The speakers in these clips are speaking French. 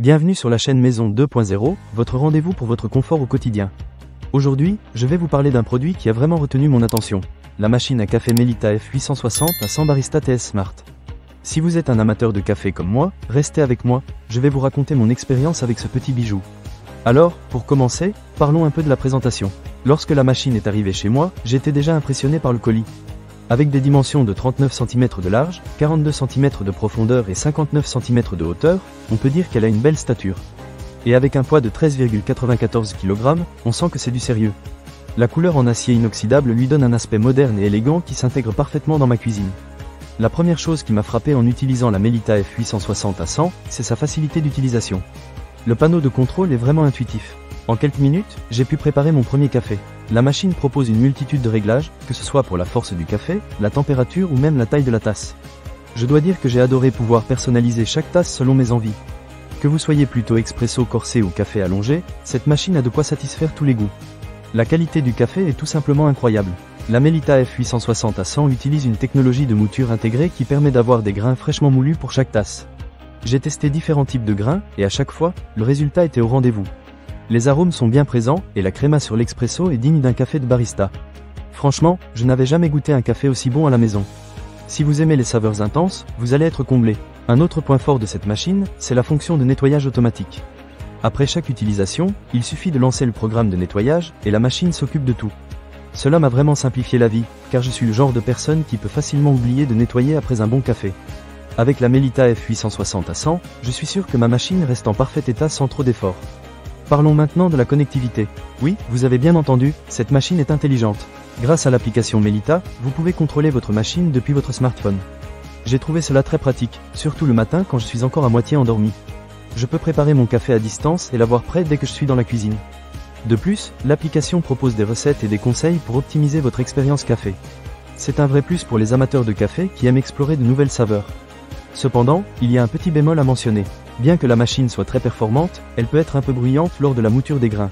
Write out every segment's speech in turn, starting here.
Bienvenue sur la chaîne Maison 2.0, votre rendez-vous pour votre confort au quotidien. Aujourd'hui, je vais vous parler d'un produit qui a vraiment retenu mon attention, la machine à café Melita F860 à 100 Barista TS Smart. Si vous êtes un amateur de café comme moi, restez avec moi, je vais vous raconter mon expérience avec ce petit bijou. Alors, pour commencer, parlons un peu de la présentation. Lorsque la machine est arrivée chez moi, j'étais déjà impressionné par le colis. Avec des dimensions de 39 cm de large, 42 cm de profondeur et 59 cm de hauteur, on peut dire qu'elle a une belle stature. Et avec un poids de 13,94 kg, on sent que c'est du sérieux. La couleur en acier inoxydable lui donne un aspect moderne et élégant qui s'intègre parfaitement dans ma cuisine. La première chose qui m'a frappé en utilisant la Melita F860 à 100, c'est sa facilité d'utilisation. Le panneau de contrôle est vraiment intuitif. En quelques minutes, j'ai pu préparer mon premier café. La machine propose une multitude de réglages, que ce soit pour la force du café, la température ou même la taille de la tasse. Je dois dire que j'ai adoré pouvoir personnaliser chaque tasse selon mes envies. Que vous soyez plutôt expresso corsé ou café allongé, cette machine a de quoi satisfaire tous les goûts. La qualité du café est tout simplement incroyable. La Melita F860 à 100 utilise une technologie de mouture intégrée qui permet d'avoir des grains fraîchement moulus pour chaque tasse. J'ai testé différents types de grains, et à chaque fois, le résultat était au rendez-vous. Les arômes sont bien présents, et la créma sur l'expresso est digne d'un café de barista. Franchement, je n'avais jamais goûté un café aussi bon à la maison. Si vous aimez les saveurs intenses, vous allez être comblé. Un autre point fort de cette machine, c'est la fonction de nettoyage automatique. Après chaque utilisation, il suffit de lancer le programme de nettoyage, et la machine s'occupe de tout. Cela m'a vraiment simplifié la vie, car je suis le genre de personne qui peut facilement oublier de nettoyer après un bon café. Avec la Melita F860 à 100, je suis sûr que ma machine reste en parfait état sans trop d'efforts. Parlons maintenant de la connectivité. Oui, vous avez bien entendu, cette machine est intelligente. Grâce à l'application Melita, vous pouvez contrôler votre machine depuis votre smartphone. J'ai trouvé cela très pratique, surtout le matin quand je suis encore à moitié endormi. Je peux préparer mon café à distance et l'avoir prêt dès que je suis dans la cuisine. De plus, l'application propose des recettes et des conseils pour optimiser votre expérience café. C'est un vrai plus pour les amateurs de café qui aiment explorer de nouvelles saveurs. Cependant, il y a un petit bémol à mentionner. Bien que la machine soit très performante, elle peut être un peu bruyante lors de la mouture des grains.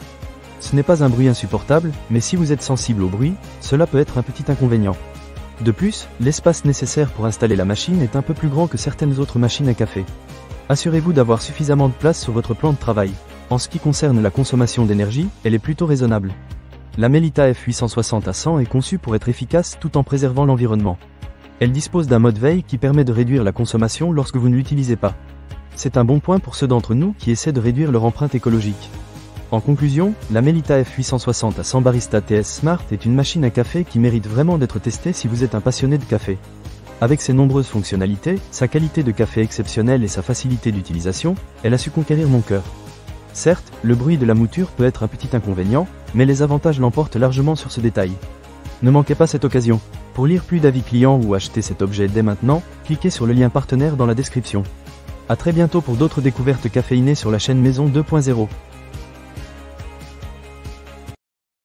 Ce n'est pas un bruit insupportable, mais si vous êtes sensible au bruit, cela peut être un petit inconvénient. De plus, l'espace nécessaire pour installer la machine est un peu plus grand que certaines autres machines à café. Assurez-vous d'avoir suffisamment de place sur votre plan de travail. En ce qui concerne la consommation d'énergie, elle est plutôt raisonnable. La Melita F860 à 100 est conçue pour être efficace tout en préservant l'environnement. Elle dispose d'un mode veille qui permet de réduire la consommation lorsque vous ne l'utilisez pas. C'est un bon point pour ceux d'entre nous qui essaient de réduire leur empreinte écologique. En conclusion, la Melita F860 à 100 Barista TS Smart est une machine à café qui mérite vraiment d'être testée si vous êtes un passionné de café. Avec ses nombreuses fonctionnalités, sa qualité de café exceptionnelle et sa facilité d'utilisation, elle a su conquérir mon cœur. Certes, le bruit de la mouture peut être un petit inconvénient, mais les avantages l'emportent largement sur ce détail. Ne manquez pas cette occasion. Pour lire plus d'avis clients ou acheter cet objet dès maintenant, cliquez sur le lien partenaire dans la description. A très bientôt pour d'autres découvertes caféinées sur la chaîne Maison 2.0.